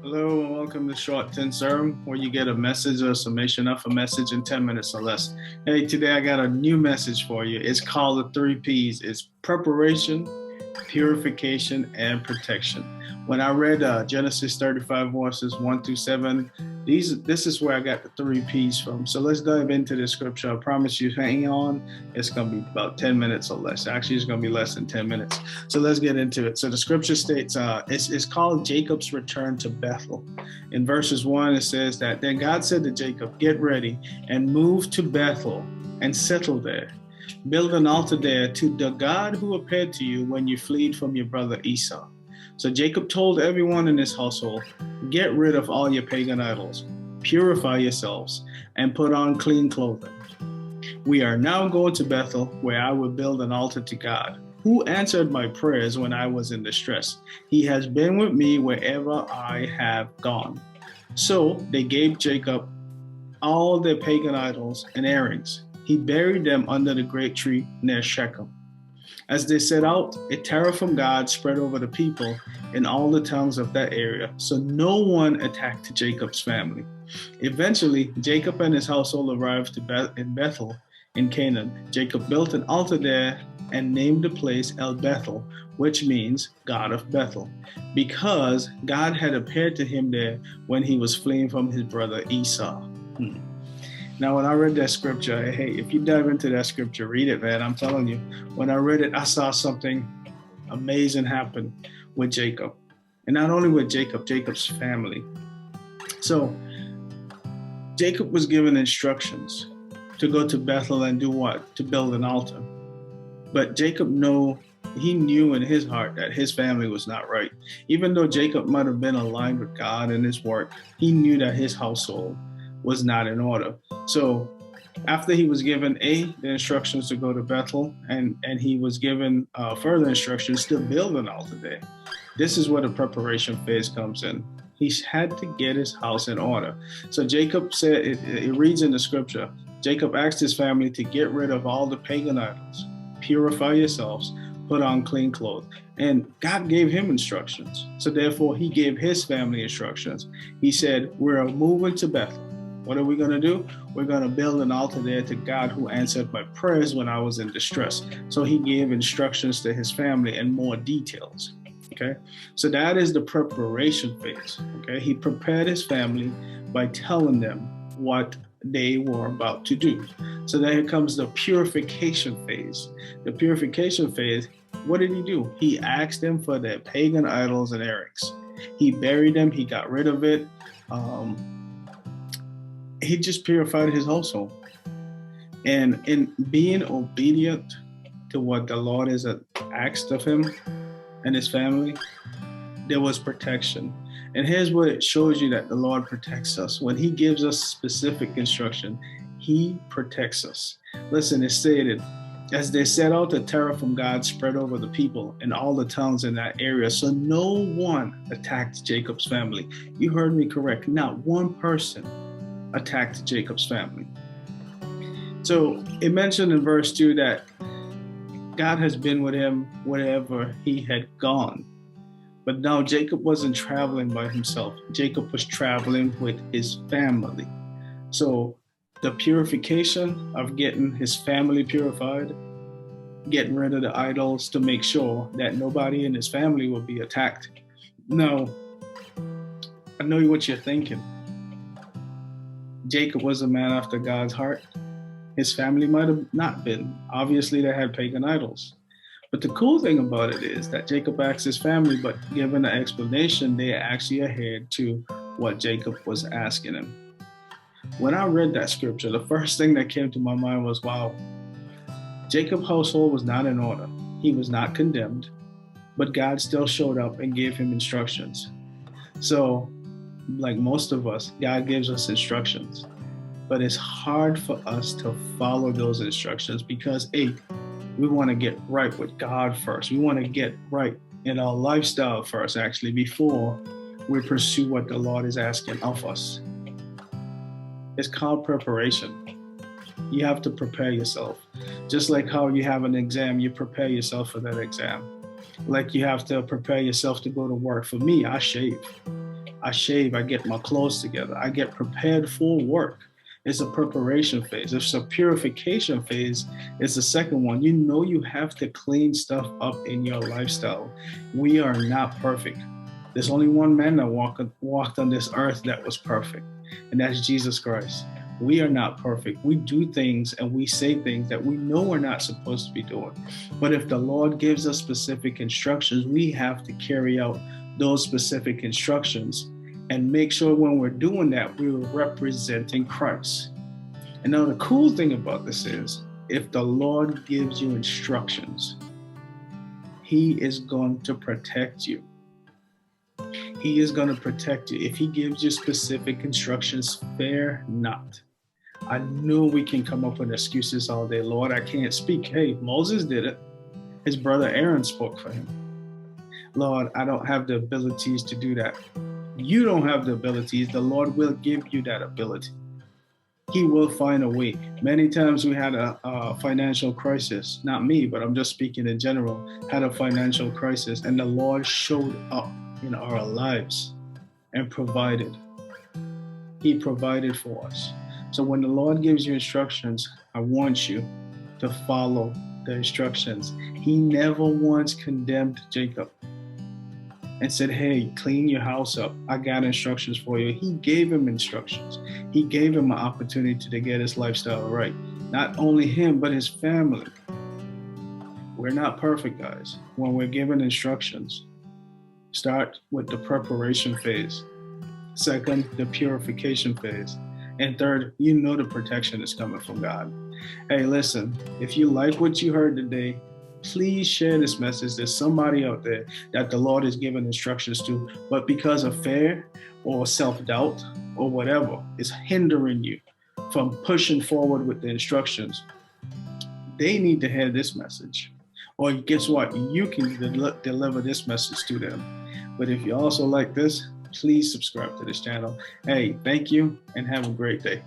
Hello and welcome to Short 10 Serm, where you get a message or a summation of a message in 10 minutes or less. Hey, today I got a new message for you. It's called the 3 P's. It's preparation, purification, and protection. When I read Genesis 35 verses 1 through 7, this is where I got the 3 P's from. So let's dive into the scripture. I promise you, hang on. It's going to be about 10 minutes or less. Actually, it's going to be less than 10 minutes. So let's get into it. So the scripture states, it's called Jacob's return to Bethel. In verses 1, it says that, then God said to Jacob, get ready and move to Bethel and settle there. Build an altar there to the God who appeared to you when you fled from your brother Esau. So Jacob told everyone in his household, get rid of all your pagan idols, purify yourselves, and put on clean clothing. We are now going to Bethel, where I will build an altar to God, who answered my prayers when I was in distress. He has been with me wherever I have gone. So they gave Jacob all their pagan idols and earrings. He buried them under the great tree near Shechem. As they set out, a terror from God spread over the people in all the towns of that area, so no one attacked Jacob's family. Eventually, Jacob and his household arrived in Bethel in Canaan. Jacob built an altar there and named the place El Bethel, which means God of Bethel, because God had appeared to him there when he was fleeing from his brother Esau. Now, when I read that scripture, hey, if you dive into that scripture, read it, man. I'm telling you, when I read it, I saw something amazing happen with Jacob. And not only with Jacob, Jacob's family. So Jacob was given instructions to go to Bethel and do what? To build an altar. But Jacob knew in his heart that his family was not right. Even though Jacob might have been aligned with God in his work, he knew that his household was not in order. So after he was given the instructions to go to Bethel, and he was given further instructions to build an altar there. This is where the preparation phase comes in. He had to get his house in order. So Jacob said, it reads in the scripture, Jacob asked his family to get rid of all the pagan idols, purify yourselves, put on clean clothes. And God gave him instructions. So therefore he gave his family instructions. He said, we're moving to Bethel. What are we going to do? We're going to build an altar there to God who answered my prayers when I was in distress. So he gave instructions to his family and more details. Okay, so that is the preparation phase. Okay, he prepared his family by telling them what they were about to do. So then here comes the purification phase. The purification phase, what did he do? He asked them for their pagan idols and earrings. He buried them. He got rid of it. He just purified his household. And in being obedient to what the Lord has asked of him and his family, there was protection. And here's what it shows you that the Lord protects us. When he gives us specific instruction, he protects us. Listen, it stated, as they set out, the terror from God spread over the people in all the towns in that area. So no one attacked Jacob's family. You heard me correct. Not one person attacked Jacob's family. So it mentioned in verse 2 that God has been with him wherever he had gone. But now Jacob wasn't traveling by himself. Jacob was traveling with his family. So the purification of getting his family purified, getting rid of the idols to make sure that nobody in his family will be attacked. Now, I know what you're thinking. Jacob was a man after God's heart. His family might have not been. Obviously, they had pagan idols. But the cool thing about it is that Jacob asked his family, but given an explanation, they actually adhered to what Jacob was asking him. When I read that scripture, the first thing that came to my mind was, wow, Jacob's household was not in order. He was not condemned, but God still showed up and gave him instructions. So, like most of us, God gives us instructions, but it's hard for us to follow those instructions because, we want to get right with God first. We want to get right in our lifestyle first, actually, before we pursue what the Lord is asking of us. It's called preparation. You have to prepare yourself. Just like how you have an exam, you prepare yourself for that exam. Like you have to prepare yourself to go to work. For me, I shave. I shave, I get my clothes together, I get prepared for work. It's a preparation phase. It's a purification phase. It's the second one. You know you have to clean stuff up in your lifestyle. We are not perfect. There's only one man that walked on this earth that was perfect, and that's Jesus Christ. We are not perfect. We do things and we say things that we know we're not supposed to be doing. But if the Lord gives us specific instructions, we have to carry out those specific instructions and make sure when we're doing that, we're representing Christ. And now the cool thing about this is, if the Lord gives you instructions, He is going to protect you. He is going to protect you. If He gives you specific instructions, fear not. I know we can come up with excuses all day. Lord, I can't speak. Hey, Moses did it. His brother Aaron spoke for him. Lord, I don't have the abilities to do that. You don't have the abilities. The Lord will give you that ability. He will find a way. Many times we had a financial crisis. Not me, but I'm just speaking in general. Had a financial crisis, and the Lord showed up in our lives and provided. He provided for us. So when the Lord gives you instructions, I want you to follow the instructions. He never once condemned Jacob and said, hey, clean your house up. I got instructions for you. He gave him instructions. He gave him an opportunity to get his lifestyle right. Not only him, but his family. We're not perfect, guys. When we're given instructions, start with the preparation phase. Second, the purification phase. And third, you know the protection is coming from God. Hey, listen, if you like what you heard today, please share this message. There's somebody out there that the Lord has given instructions to, but because of fear or self-doubt or whatever is hindering you from pushing forward with the instructions, they need to hear this message. Or guess what? You can deliver this message to them. But if you also like this, please subscribe to this channel. Hey, thank you and have a great day.